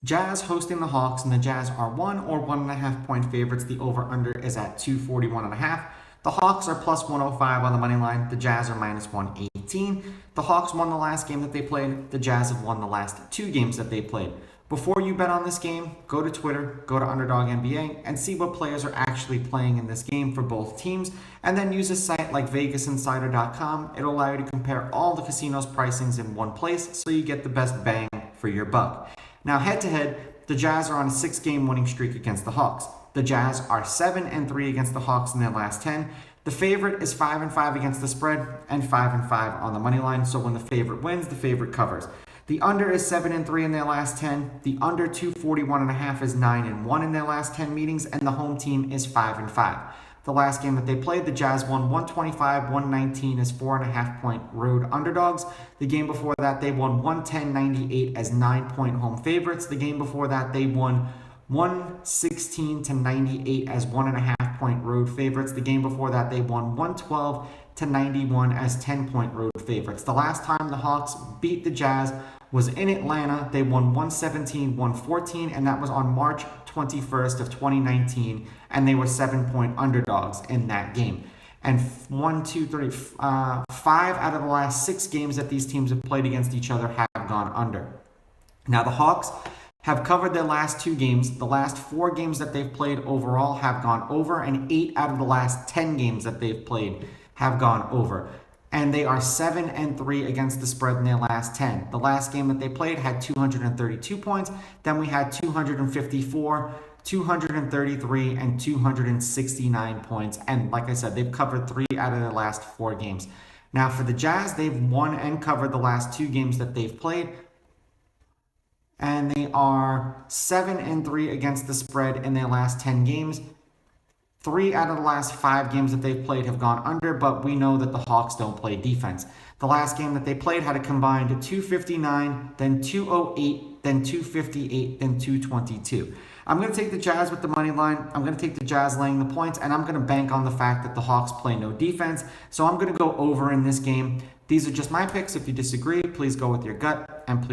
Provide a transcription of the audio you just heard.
Jazz hosting the Hawks, and the Jazz are 1 or 1.5 point favorites. The over-under is at 241.5. The Hawks are plus 105 on the money line. The Jazz are minus 118. The Hawks won the last game that they played. The Jazz have won the last 2 games that they played. Before you bet on this game, go to Twitter, go to Underdog NBA, and see what players are actually playing in this game for both teams. And then use a site like VegasInsider.com. It'll allow you to compare all the casinos' pricings in one place so you get the best bang for your buck. Now, head-to-head, the Jazz are on a 6-game winning streak against the Hawks. The Jazz are 7-3 against the Hawks in their last 10. The favorite is 5-5 against the spread and 5-5 on the money line. So when the favorite wins, the favorite covers. The under is 7-3 in their last 10. The under 241.5 is 9-1 in their last 10 meetings, and the home team is 5-5. The last game that they played, the Jazz won 125-119 as 4.5 point road underdogs. The game before that, they won 110-98 as 9-point home favorites. The game before that, they won 116-98 as 1.5 point road favorites. The game before that, they won 112-91 as 10-point road favorites. The last time the Hawks beat the Jazz was in Atlanta. They won 117-114, and that was on March 21st of 2019, and they were 7-point underdogs in that game. And 5 out of the last 6 games that these teams have played against each other have gone under. Now, the Hawks have covered their last 2 games. The last 4 games that they've played overall have gone over, and 8 out of the last 10 games that they've played have gone over. And they are 7-3 against the spread in their last 10. The last game that they played had 232 points. Then we had 254, 233, and 269 points. And like I said, they've covered 3 out of their last 4 games. Now for the Jazz, they've won and covered the last 2 games that they've played. And they are 7-3 against the spread in their last 10 games. 3 out of the last 5 games that they've played have gone under, but we know that the Hawks don't play defense. The last game that they played had a combined 259, then 208, then 258, then 222. I'm going to take the Jazz with the money line. I'm going to take the Jazz laying the points, and I'm going to bank on the fact that the Hawks play no defense. So I'm going to go over in this game. These are just my picks. If you disagree, please go with your gut, and please